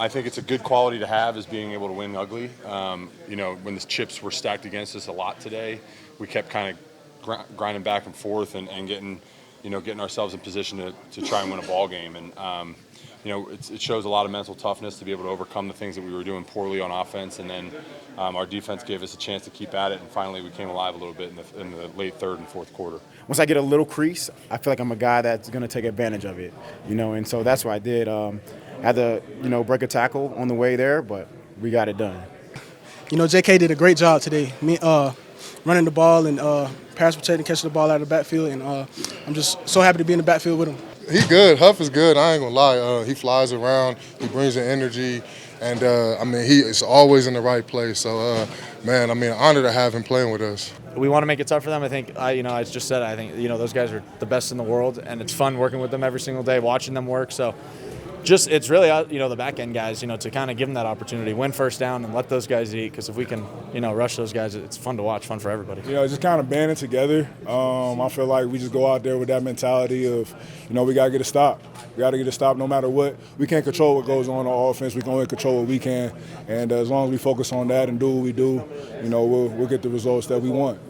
I think it's a good quality to have is being able to win ugly. When the chips were stacked against us a lot today, we kept kind of grinding back and forth and getting ourselves in position to try and win a ball game. And it shows a lot of mental toughness to be able to overcome the things that we were doing poorly on offense, and then our defense gave us a chance to keep at it, and finally we came alive a little bit in the late third and fourth quarter. Once I get a little crease, I feel like I'm a guy that's going to take advantage of it, and so that's what I did. Had to, break a tackle on the way there, but we got it done. JK did a great job today, running the ball and pass protecting, catching the ball out of the backfield, and I'm just so happy to be in the backfield with him. He good. Huff is good. I ain't gonna lie. He flies around. He brings the energy, and he is always in the right place. So, honor to have him playing with us. We want to make it tough for them. I think, I just said, I think those guys are the best in the world, and it's fun working with them every single day, watching them work. So, it's really the back end guys, to kind of give them that opportunity, win first down, and let those guys eat. Because if we can, rush those guys, it's fun to watch, fun for everybody. Just kind of banding together. I feel like we just go out there with that mentality of, we got to get a stop. We got to get a stop no matter what. We can't control what goes on offense. We can only control what we can. And as long as we focus on that and do what we do, we'll get the results that we want.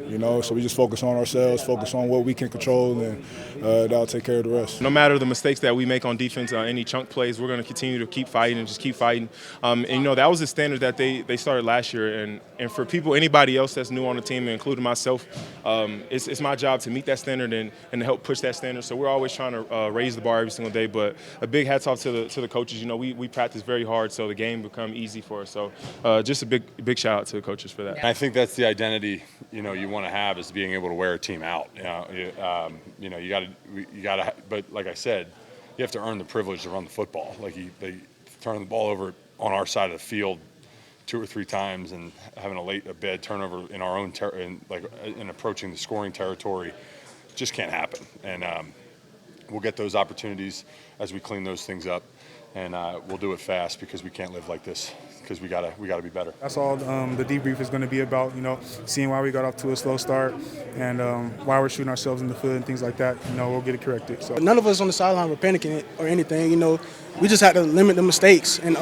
So we just focus on ourselves, focus on what we can control, and that'll take care of the rest. No matter the mistakes that we make on defense, any chunk plays, we're going to continue to keep fighting and just keep fighting. That was the standard that they started last year. And for anybody else that's new on the team, including myself, it's my job to meet that standard and to help push that standard. So we're always trying to raise the bar every single day. But a big hats off to the coaches. We practice very hard, so the game become easy for us. So just a big shout out to the coaches for that. I think that's the identity you want to have, is being able to wear a team out. You got to. But like I said, you have to earn the privilege to run the football. Like they turn the ball over on our side of the field 2 or 3 times, and having a bad turnover in our own in approaching the scoring territory just can't happen. And we'll get those opportunities as we clean those things up, and we'll do it fast, because we can't live like this, because we gotta be better. That's all the debrief is going to be about, seeing why we got off to a slow start and why we're shooting ourselves in the foot and things like that. We'll get it corrected. So none of us on the sideline were panicking or anything. We just had to limit the mistakes, and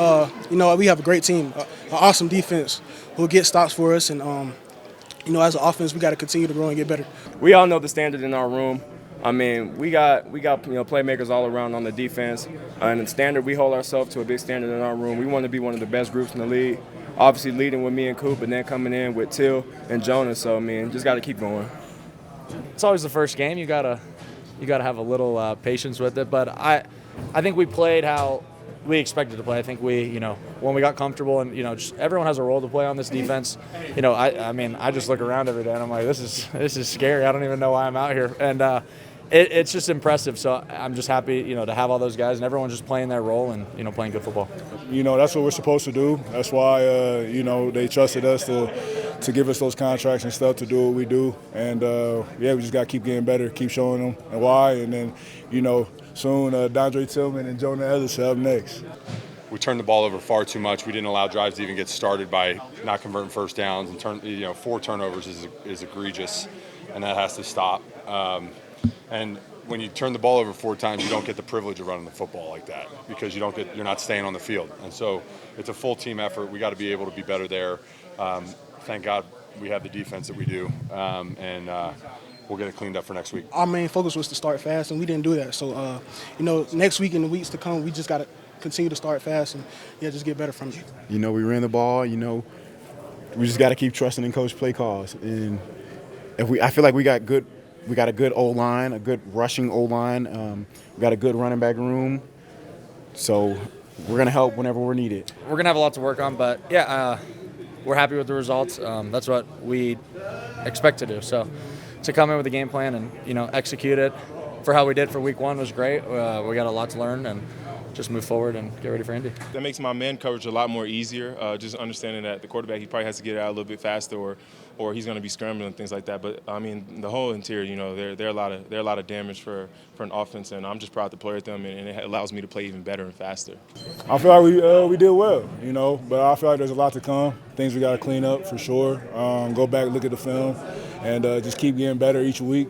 we have a great team, an awesome defense who'll get stops for us, and as an offense, we got to continue to grow and get better. We all know the standard in our room. We got playmakers all around on the defense, and the standard, we hold ourselves to a big standard in our room. We want to be one of the best groups in the league. Obviously leading with me and Coop, and then coming in with Till and Jonah. So just got to keep going. It's always the first game. You gotta have a little patience with it. But I think we played how we expected to play. I think when we got comfortable, and just everyone has a role to play on this defense. I just look around every day and I'm like, this is scary. I don't even know why I'm out here, and it's just impressive. So I'm just happy, to have all those guys and everyone just playing their role and playing good football. That's what we're supposed to do. That's why they trusted us to give us those contracts and stuff to do what we do. And we just got to keep getting better, keep showing them and why. And then soon Dondre Tillman and Jonah Ellis are up next. We turned the ball over far too much. We didn't allow drives to even get started by not converting first downs, and 4 turnovers is egregious, and that has to stop. And when you turn the ball over 4 times, you don't get the privilege of running the football like that, because you're not staying on the field. And so it's a full team effort. We got to be able to be better there. Thank God we have the defense that we do, and we'll get it cleaned up for next week. Our main focus was to start fast, and we didn't do that. So next week and the weeks to come, we just got to continue to start fast and just get better from it. We ran the ball. We just got to keep trusting in coach play calls, and I feel like we got a good O-line, a good rushing O-line. We got a good running back room. So we're going to help whenever we're needed. We're going to have a lot to work on, but, we're happy with the results. That's what we expect to do. So to come in with a game plan and, execute it for how we did for week 1 was great. We got a lot to learn and just move forward and get ready for Indy. That makes my man coverage a lot more easier, just understanding that the quarterback, he probably has to get it out a little bit faster, or he's going to be scrambling and things like that. But the whole interior, they're a lot of damage for an offense, and I'm just proud to play with them, and it allows me to play even better and faster. I feel like we did well, but I feel like there's a lot to come. Things we got to clean up for sure. Go back, look at the film, and just keep getting better each week.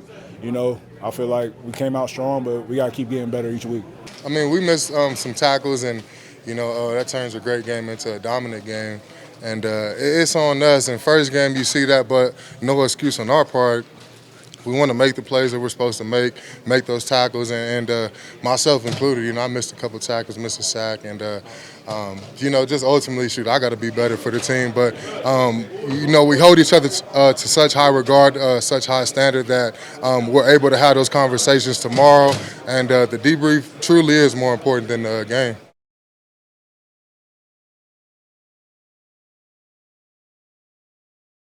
I feel like we came out strong, but we got to keep getting better each week. We missed some tackles, and that turns a great game into a dominant game. And it's on us. In first game, you see that, but no excuse on our part. We want to make the plays that we're supposed to make those tackles, and myself included. I missed a couple tackles, missed a sack, and just ultimately, I got to be better for the team. But we hold each other to such high regard, such high standard that we're able to have those conversations tomorrow. And the debrief truly is more important than the game.